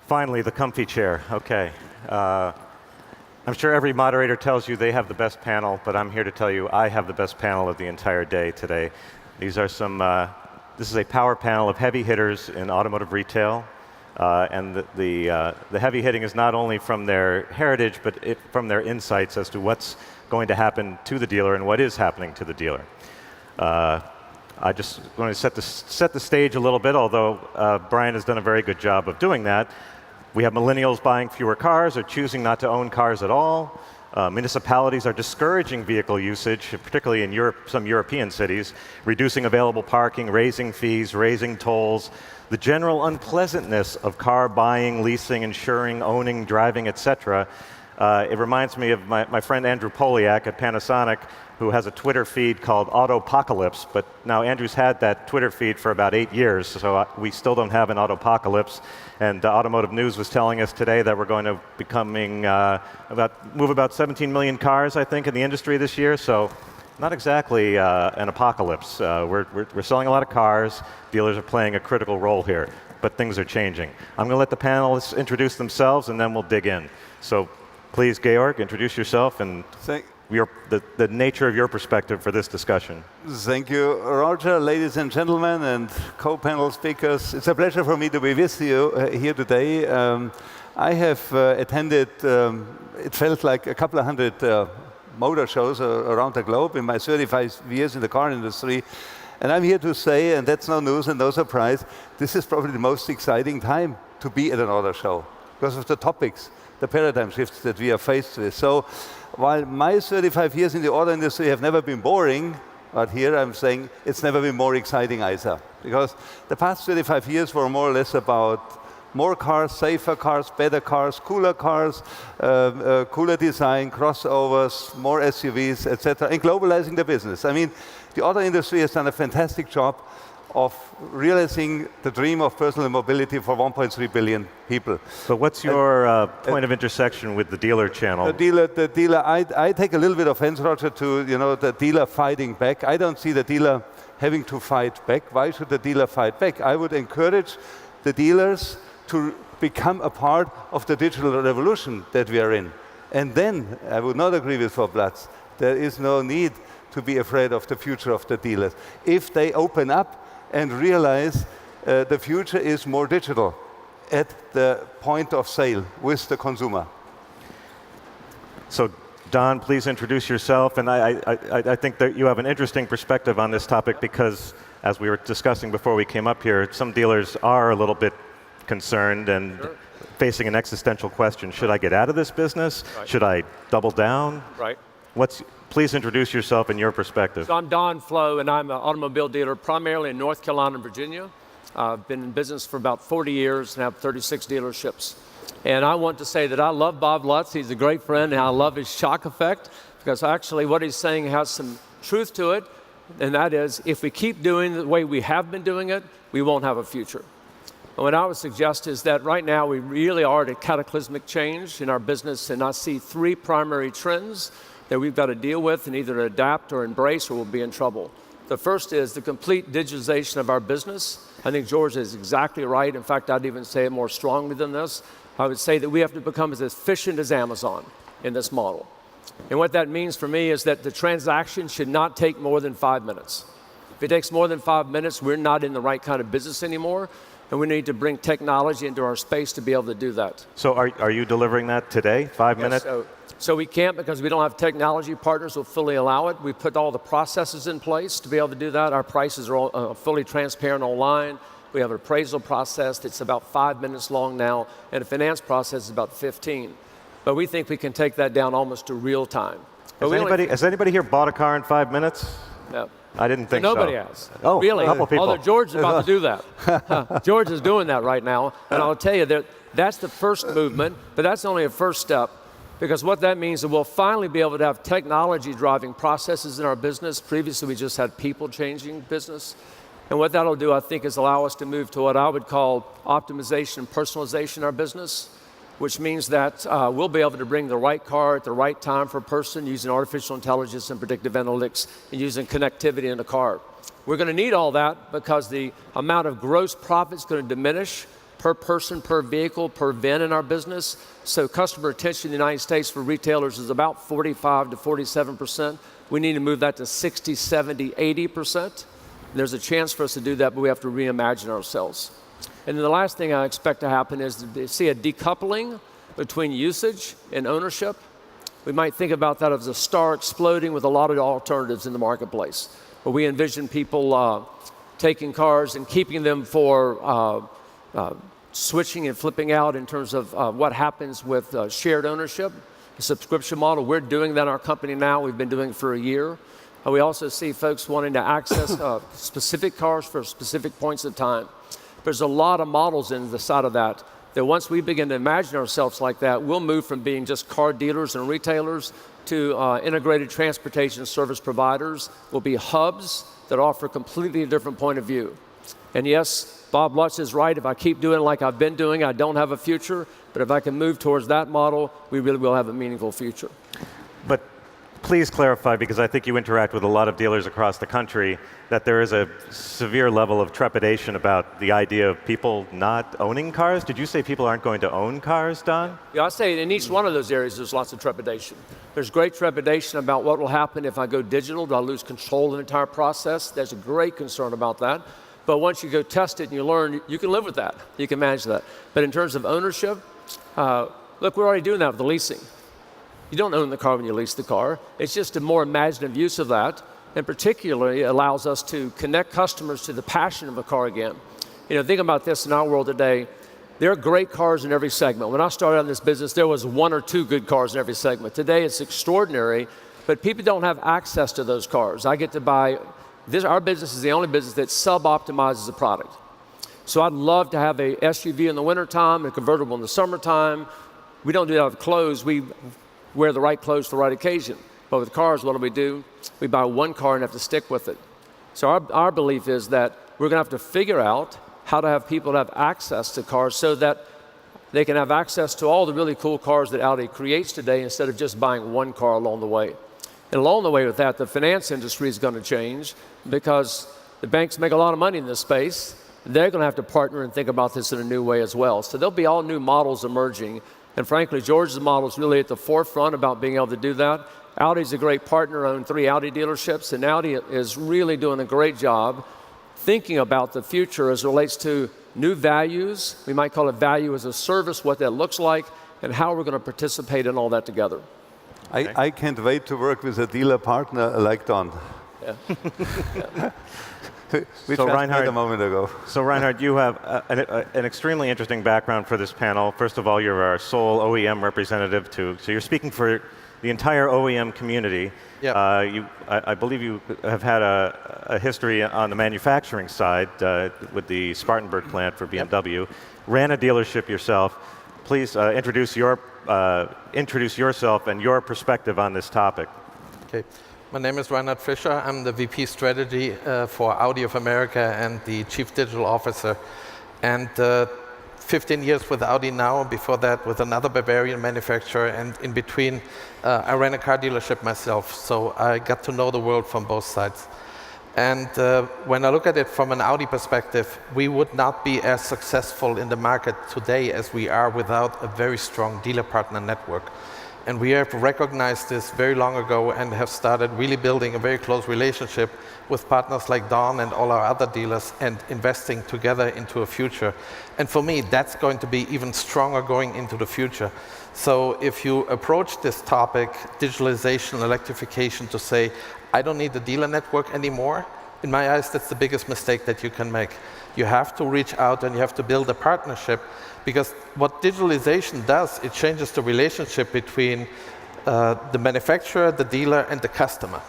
Finally, the comfy chair. OK. I'm sure every moderator tells you they have the best panel, but I'm here to tell you I have the best panel of the entire day today. These are some. This is a power panel of heavy hitters in automotive retail. And the heavy hitting is not only from their heritage, but from their insights as to what's going to happen to the dealer and what is happening to the dealer. I just want to set the stage a little bit, although Brian has done a very good job of doing that. We have millennials buying fewer cars or choosing not to own cars at all. Municipalities are discouraging vehicle usage, particularly in Europe, some European cities, reducing available parking, raising fees, raising tolls. The general unpleasantness of car buying, leasing, insuring, owning, driving, etc. It reminds me of my friend Andrew Poliak at Panasonic, who has a Twitter feed called Autopocalypse. But now Andrew's had that Twitter feed for about 8 years, so we still don't have an Autopocalypse. And Automotive News was telling us today that we're going to move about 17 million cars, I think, in the industry this year. So not exactly an apocalypse. We're selling a lot of cars. Dealers are playing a critical role here, but things are changing. I'm going to let the panelists introduce themselves, and then we'll dig in. So please, Georg, introduce yourself and the nature of your perspective for this discussion. Thank you, Roger. Ladies and gentlemen, and co-panel speakers, it's a pleasure for me to be with you here today. I have attended, it felt like a couple of hundred motor shows around the globe in my 35 years in the car industry. And I'm here to say, and that's no news and no surprise, this is probably the most exciting time to be at an auto show because of the topics, the paradigm shifts that we are faced with. So while my 35 years in the auto industry have never been boring, but here I'm saying it's never been more exciting either. Because the past 35 years were more or less about more cars, safer cars, better cars, cooler design, crossovers, more SUVs, etc., and globalizing the business. I mean, the auto industry has done a fantastic job of realizing the dream of personal mobility for 1.3 billion people. So what's your point of intersection with the dealer channel? The dealer. I take a little bit of offense, Roger, to the dealer fighting back. I don't see the dealer having to fight back. Why should the dealer fight back? I would encourage the dealers to become a part of the digital revolution that we are in. And then, I would not agree with Frau Platz, there is no need to be afraid of the future of the dealers. If they open up and realize the future is more digital at the point of sale with the consumer. So, Don, please introduce yourself. And I think that you have an interesting perspective on this topic because, as we were discussing before we came up here, some dealers are a little bit concerned and facing an existential question. Should I get out of this business? Right. Should I double down? Right. Please introduce yourself and your perspective. So I'm Don Flo, and I'm an automobile dealer primarily in North Carolina and Virginia. I've been in business for about 40 years and have 36 dealerships. And I want to say that I love Bob Lutz. He's a great friend, and I love his shock effect because actually what he's saying has some truth to it, and that is if we keep doing the way we have been doing it, we won't have a future. And what I would suggest is that right now we really are at a cataclysmic change in our business, and I see three primary trends that we've got to deal with and either adapt or embrace or we'll be in trouble. The first is the complete digitization of our business. I think George is exactly right. In fact, I'd even say it more strongly than this. I would say that we have to become as efficient as Amazon in this model. And what that means for me is that the transaction should not take more than 5 minutes. If it takes more than 5 minutes, we're not in the right kind of business anymore. And we need to bring technology into our space to be able to do that. So are you delivering that today, 5 minutes? So we can't because we don't have technology partners who will fully allow it. We put all the processes in place to be able to do that. Our prices are all, fully transparent online. We have an appraisal process that's about 5 minutes long now, and a finance process is about 15. But we think we can take that down almost to real time. Has anybody here bought a car in 5 minutes? No. I didn't think Nobody so. has. Oh, really? a couple people. Although George is about to do that. George is doing that right now. And I'll tell you that that's the first movement, but that's only a first step. Because what that means is we'll finally be able to have technology driving processes in our business. Previously, we just had people changing business. And what that'll do, I think, is allow us to move to what I would call optimization and personalization in our business, which means that we'll be able to bring the right car at the right time for a person using artificial intelligence and predictive analytics and using connectivity in the car. We're going to need all that because the amount of gross profit is going to diminish per person, per vehicle, per VIN in our business. So customer retention in the United States for retailers is about 45 to 47%. We need to move that to 60, 70, 80%. There's a chance for us to do that, but we have to reimagine ourselves. And then the last thing I expect to happen is to see a decoupling between usage and ownership. We might think about that as a star exploding with a lot of alternatives in the marketplace, where we envision people taking cars and keeping them for switching and flipping out in terms of what happens with shared ownership, the subscription model. We're doing that in our company now. We've been doing it for a year. We also see folks wanting to access specific cars for specific points of time. There's a lot of models in the side of that once we begin to imagine ourselves like that, we'll move from being just car dealers and retailers to integrated transportation service providers. We'll be hubs that offer a completely different point of view. And yes, Bob Lutz is right. If I keep doing it like I've been doing, I don't have a future. But if I can move towards that model, we really will have a meaningful future. But please clarify, because I think you interact with a lot of dealers across the country, that there is a severe level of trepidation about the idea of people not owning cars. Did you say people aren't going to own cars, Don? Yeah, I say in each one of those areas there's lots of trepidation. There's great trepidation about what will happen if I go digital. Do I lose control of the entire process? There's a great concern about that. But once you go test it and you learn, you can live with that. You can manage that. But in terms of ownership, look, we're already doing that with the leasing. You don't own the car when you lease the car. It's just a more imaginative use of that, and particularly allows us to connect customers to the passion of a car again. You know, think about this in our world today. There are great cars in every segment. When I started in this business, there was one or two good cars in every segment. Today, it's extraordinary, but people don't have access to those cars. I get to buy this. Our business is the only business that sub-optimizes a product. So I'd love to have a SUV in the wintertime, a convertible in the summertime. We don't do that with clothes. We wear the right clothes for the right occasion. But with cars, what do? We buy one car and have to stick with it. So our belief is that we're going to have to figure out how to have people have access to cars so that they can have access to all the really cool cars that Audi creates today instead of just buying one car along the way. And along the way with that, the finance industry is going to change because the banks make a lot of money in this space. They're going to have to partner and think about this in a new way as well. So there'll be all new models emerging. And frankly, George's model is really at the forefront about being able to do that. Audi's a great partner, owned 3 Audi dealerships, and Audi is really doing a great job thinking about the future as it relates to new values. We might call it value as a service, what that looks like, and how we're going to participate in all that together. I can't wait to work with a dealer partner like Don. Yeah. Yeah. We So just Reinhard, met a moment ago. So Reinhard, you have an extremely interesting background for this panel. First of all, you're our sole OEM representative so you're speaking for the entire OEM community. Yep. I believe you have had a history on the manufacturing side with the Spartanburg plant for BMW. Yep. Ran a dealership yourself. Please introduce yourself and your perspective on this topic. Okay. My name is Reinhard Fischer. I'm the VP Strategy for Audi of America and the Chief Digital Officer. And 15 years with Audi now, before that with another Bavarian manufacturer, and in between I ran a car dealership myself, so I got to know the world from both sides. And when I look at it from an Audi perspective, we would not be as successful in the market today as we are without a very strong dealer partner network. And we have recognized this very long ago and have started really building a very close relationship with partners like Don and all our other dealers and investing together into a future. And for me, that's going to be even stronger going into the future. So if you approach this topic, digitalization, electrification, to say, I don't need the dealer network anymore, in my eyes, that's the biggest mistake that you can make. You have to reach out and you have to build a partnership. Because what digitalization does, it changes the relationship between the manufacturer, the dealer, and the customer.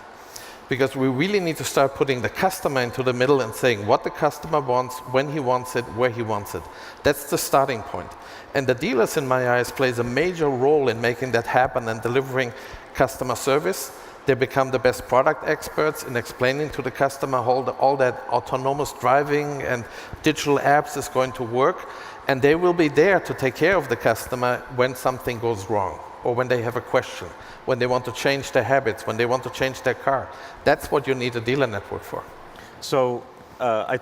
Because we really need to start putting the customer into the middle and saying what the customer wants, when he wants it, where he wants it. That's the starting point. And the dealers, in my eyes, plays a major role in making that happen and delivering customer service. They become the best product experts in explaining to the customer how all that autonomous driving and digital apps is going to work. And they will be there to take care of the customer when something goes wrong, or when they have a question, when they want to change their habits, when they want to change their car. That's what you need a dealer network for. So I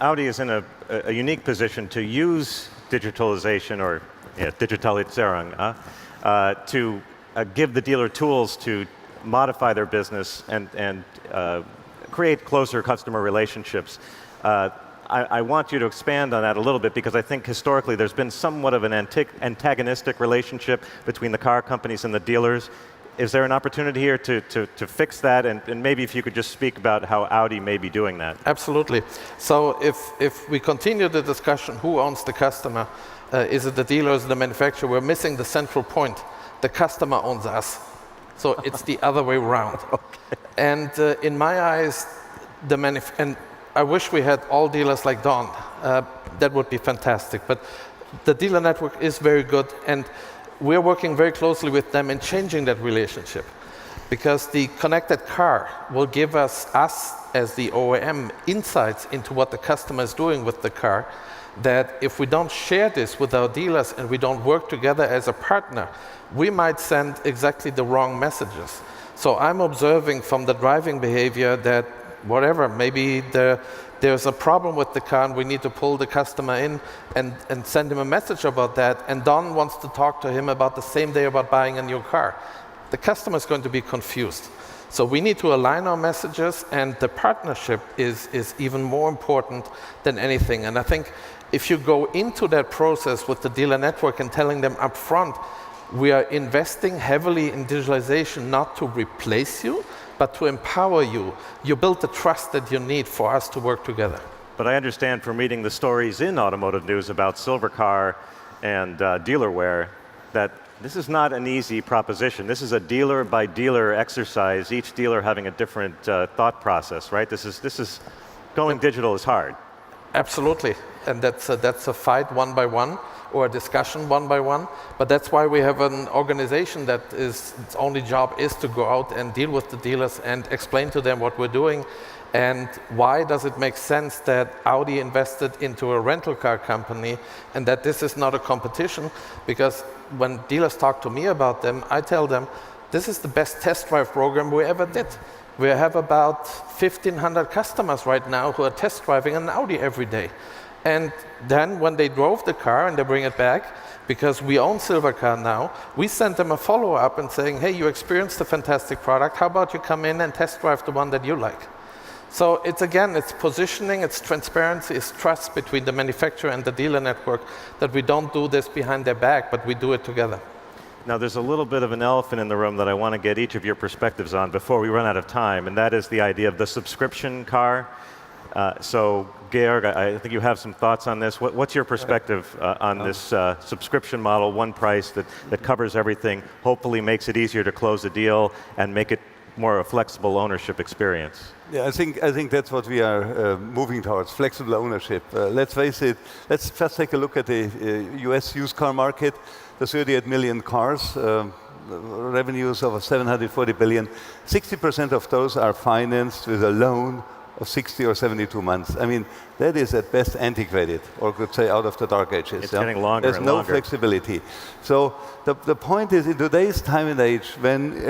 Audi is in a unique position to use digitalization or Digitalisierung to give the dealer tools to modify their business and create closer customer relationships. I want you to expand on that a little bit because I think historically there's been somewhat of an antagonistic relationship between the car companies and the dealers. Is there an opportunity here to fix that? And maybe if you could just speak about how Audi may be doing that. Absolutely. So if we continue the discussion, who owns the customer? Is it the dealer, is it the manufacturer? We're missing the central point. The customer owns us. So it's the other way around. Okay. And in my eyes, and I wish we had all dealers like Don. That would be fantastic. But the dealer network is very good, and we're working very closely with them in changing that relationship, because the connected car will give us as the OEM insights into what the customer is doing with the car, that if we don't share this with our dealers and we don't work together as a partner, we might send exactly the wrong messages. So I'm observing from the driving behavior that whatever, maybe there's a problem with the car and we need to pull the customer in and send him a message about that, and Don wants to talk to him about the same day about buying a new car. The customer is going to be confused. So we need to align our messages, and the partnership is even more important than anything. And I think if you go into that process with the dealer network and telling them up front, we are investing heavily in digitalization not to replace you, but to empower you. You build the trust that you need for us to work together. But I understand from reading the stories in Automotive News about Silver Car and dealerware that this is not an easy proposition. This is a dealer-by-dealer exercise, each dealer having a different thought process, right? This is going digital is hard. Absolutely, and that's a fight one by one, or a discussion one by one. But that's why we have an organization that its only job is to go out and deal with the dealers and explain to them what we're doing. And why does it make sense that Audi invested into a rental car company and that this is not a competition? Because when dealers talk to me about them, I tell them, this is the best test drive program we ever did. We have about 1,500 customers right now who are test driving an Audi every day. And then when they drove the car and they bring it back, because we own Silver Car now, we sent them a follow-up and saying, hey, you experienced a fantastic product. How about you come in and test drive the one that you like? So it's positioning, it's transparency, it's trust between the manufacturer and the dealer network, that we don't do this behind their back, but we do it together. Now, there's a little bit of an elephant in the room that I want to get each of your perspectives on before we run out of time, and that is the idea of the subscription car. So, Georg, I think you have some thoughts on this. What's your perspective on this subscription model, one price that covers everything, hopefully makes it easier to close a deal and make it more a flexible ownership experience? Yeah, I think that's what we are moving towards, flexible ownership. Let's face it, let's just take a look at the US used car market. The 38 million cars, revenues of 740 billion. 60% of those are financed with a loan of 60 or 72 months. I mean, that is at best antiquated, or could say out of the dark ages. It's getting longer There's and no longer. flexibility. So the point is, in today's time and age, when,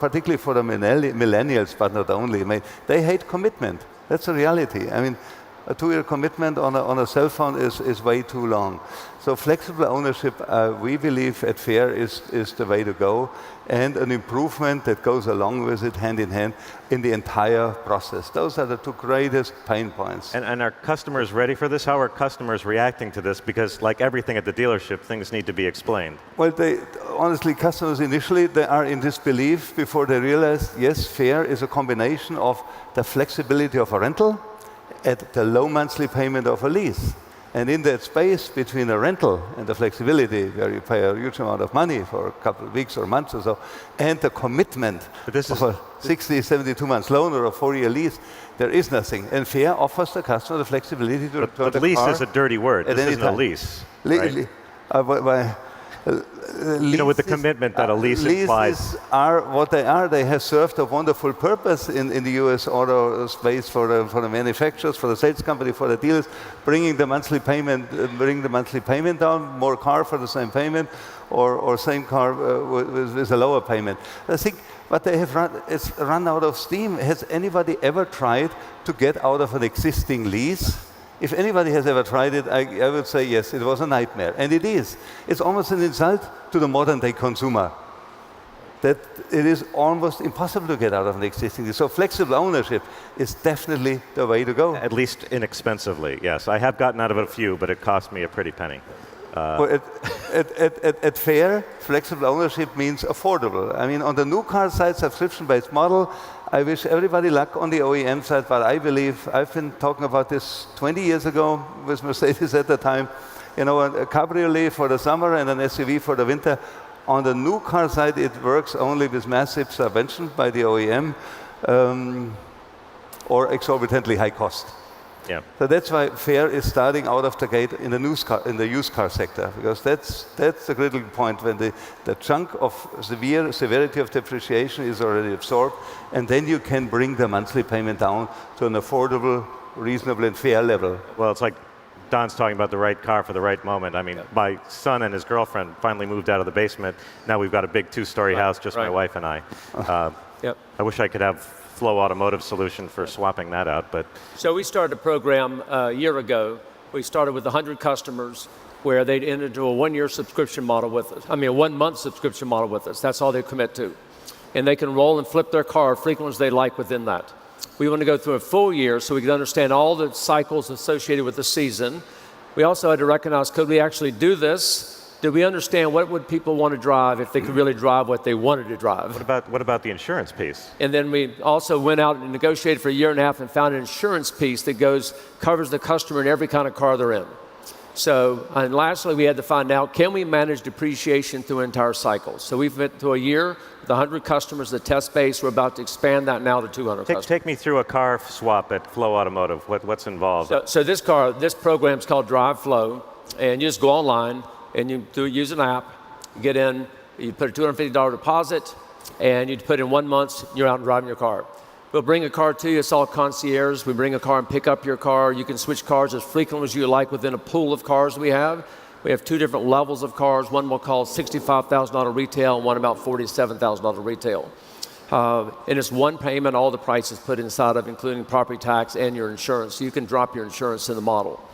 particularly for the millennials, but not only, they hate commitment. That's a reality. I mean, a 2-year commitment on a cell phone is way too long. So flexible ownership, we believe at FAIR is the way to go, and an improvement that goes along with it, hand in hand, in the entire process. Those are the two greatest pain points. And are customers ready for this? How are customers reacting to this? Because like everything at the dealership, things need to be explained. Well, honestly, customers initially, they are in disbelief before they realize, yes, FAIR is a combination of the flexibility of a rental at the low monthly payment of a lease. And in that space between a rental and the flexibility, where you pay a huge amount of money for a couple of weeks or months or so, and the commitment of a 60, 72 months loan or a 4-year lease, there is nothing. And FAIR offers the customer the flexibility to return the car. But lease is a dirty word. This isn't a lease. Right? With the commitment that a lease implies. Leases are what they are. They have served a wonderful purpose in the US auto space for the manufacturers, for the sales company, for the dealers, bring the monthly payment down, more car for the same payment, or same car with a lower payment. I think what they have run out of steam. Has anybody ever tried to get out of an existing lease If anybody has ever tried it, I would say yes, it was a nightmare. And it is. It's almost an insult to the modern-day consumer that it is almost impossible to get out of an existing deal. So flexible ownership is definitely the way to go. At least inexpensively, yes. I have gotten out of it a few, but it cost me a pretty penny. Well, at Fair, flexible ownership means affordable. I mean, on the new car side, subscription-based model, I wish everybody luck on the OEM side, but I believe, I've been talking about this 20 years ago with Mercedes at the time, you know, a cabriolet for the summer and an SUV for the winter. On the new car side, it works only with massive subvention by the OEM or exorbitantly high cost. Yeah. So that's why Fair is starting out of the gate in the used car sector, because that's the critical point when the chunk of severity of depreciation is already absorbed, and then you can bring the monthly payment down to an affordable, reasonable, and fair level. Well, it's like Don's talking about the right car for the right moment. I mean, my son and his girlfriend finally moved out of the basement. Now we've got a big two-story house, just my wife and I. I wish I could have Flow Automotive solution for swapping that out, but... So we started a program a year ago. We started with 100 customers where they'd enter into a one-year subscription model with us. I mean, a one-month subscription model with us. That's all they commit to. And they can roll and flip their car frequently as they like within that. We want to go through a full year so we can understand all the cycles associated with the season. We also had to recognize, could we actually do this? Did we understand what would people want to drive if they could really drive what they wanted to drive? What about the insurance piece? And then we also went out and negotiated for a year and a half and found an insurance piece that covers the customer in every kind of car they're in. So, and lastly, we had to find out, can we manage depreciation through entire cycles? So we've been through a year with 100 customers, the test base. We're about to expand that now to 200 customers. Take me through a car swap at Flow Automotive. What's involved? So this program is called Drive Flow, and you just go online and you use an app, you get in, you put a $250 deposit, and you put in 1 month, you're out and driving your car. We'll bring a car to you. It's all concierge. We bring a car and pick up your car. You can switch cars as frequently as you like within a pool of cars we have. We have two different levels of cars. One we'll call $65,000 retail, and one about $47,000 retail. And it's one payment, all the prices put inside of, including property tax and your insurance. So you can drop your insurance in the model.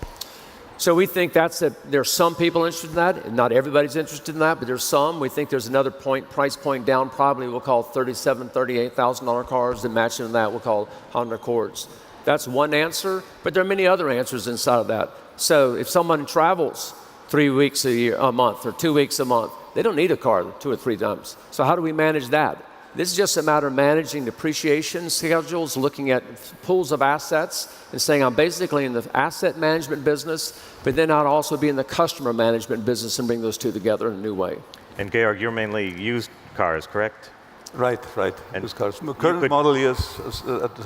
So we think there's some people interested in that, and not everybody's interested in that, but there's some. We think there's another price point down, probably we'll call $37,000, $38,000 cars, and matching that we'll call Honda Accords. That's one answer, but there are many other answers inside of that. So if someone travels 3 weeks a month or 2 weeks a month, they don't need a car 2 or 3 times. So how do we manage that? This is just a matter of managing depreciation schedules, looking at pools of assets, and saying I'm basically in the asset management business, but then I'd also be in the customer management business and bring those two together in a new way. And Georg, you're mainly used cars, correct? Right. And used cars. Current model years,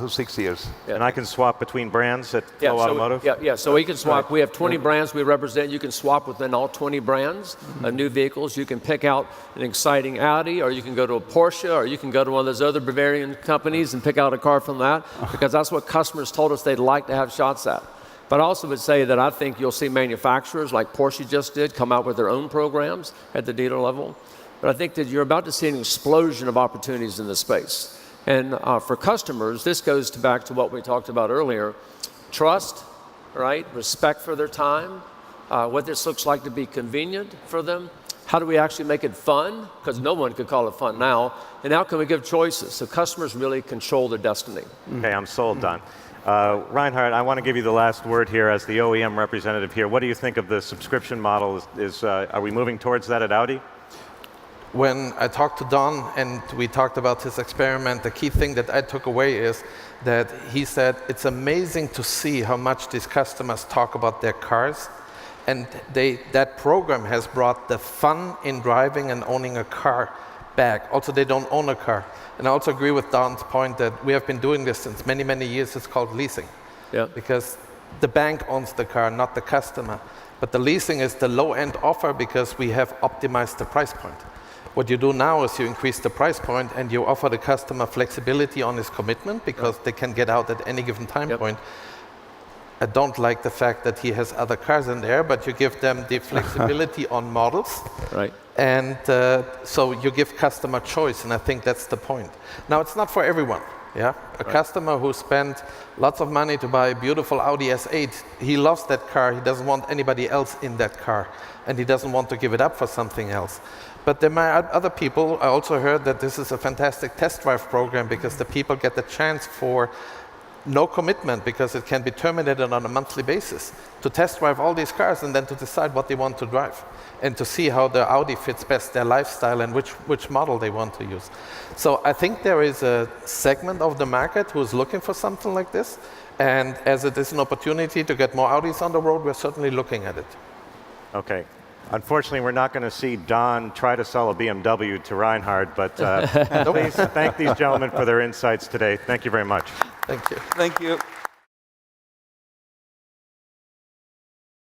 6 years. Yeah. And I can swap between brands at Flow Automotive? So we can swap. Right. We have 20 brands we represent. You can swap within all 20 brands, new vehicles. You can pick out an exciting Audi, or you can go to a Porsche, or you can go to one of those other Bavarian companies and pick out a car from that, because that's what customers told us they'd like to have shots at. But I also would say that I think you'll see manufacturers like Porsche just did come out with their own programs at the dealer level. But I think that you're about to see an explosion of opportunities in this space. And for customers, this goes back to what we talked about earlier. Trust, right? Respect for their time. What this looks like to be convenient for them. How do we actually make it fun? Because no one could call it fun now. And how can we give choices so customers really control their destiny? Okay, I'm sold, Don. Reinhard, I want to give you the last word here as the OEM representative here. What do you think of the subscription model? Are we moving towards that at Audi? When I talked to Don and we talked about his experiment, the key thing that I took away is that he said it's amazing to see how much these customers talk about their cars, and that program has brought the fun in driving and owning a car back. Also, they don't own a car. And I also agree with Don's point that we have been doing this since many, many years. It's called leasing. Yeah. Because the bank owns the car, not the customer. But the leasing is the low-end offer because we have optimized the price point. What you do now is you increase the price point and you offer the customer flexibility on his commitment because they can get out at any given time point. I don't like the fact that he has other cars in there, but you give them the flexibility on models. Right. And so you give customer choice, and I think that's the point. Now, it's not for everyone. Yeah, a customer who spent lots of money to buy a beautiful Audi S8, he loves that car, he doesn't want anybody else in that car, and he doesn't want to give it up for something else. But there might other people, I also heard that this is a fantastic test drive program because the people get the chance for no commitment, because it can be terminated on a monthly basis, to test drive all these cars and then to decide what they want to drive and to see how the Audi fits best their lifestyle and which model they want to use. So I think there is a segment of the market who is looking for something like this, and as it is an opportunity to get more Audis on the road, we're certainly looking at it. Okay. Unfortunately, we're not going to see Don try to sell a BMW to Reinhard, but please thank these gentlemen for their insights today. Thank you very much. Thank you. Thank you.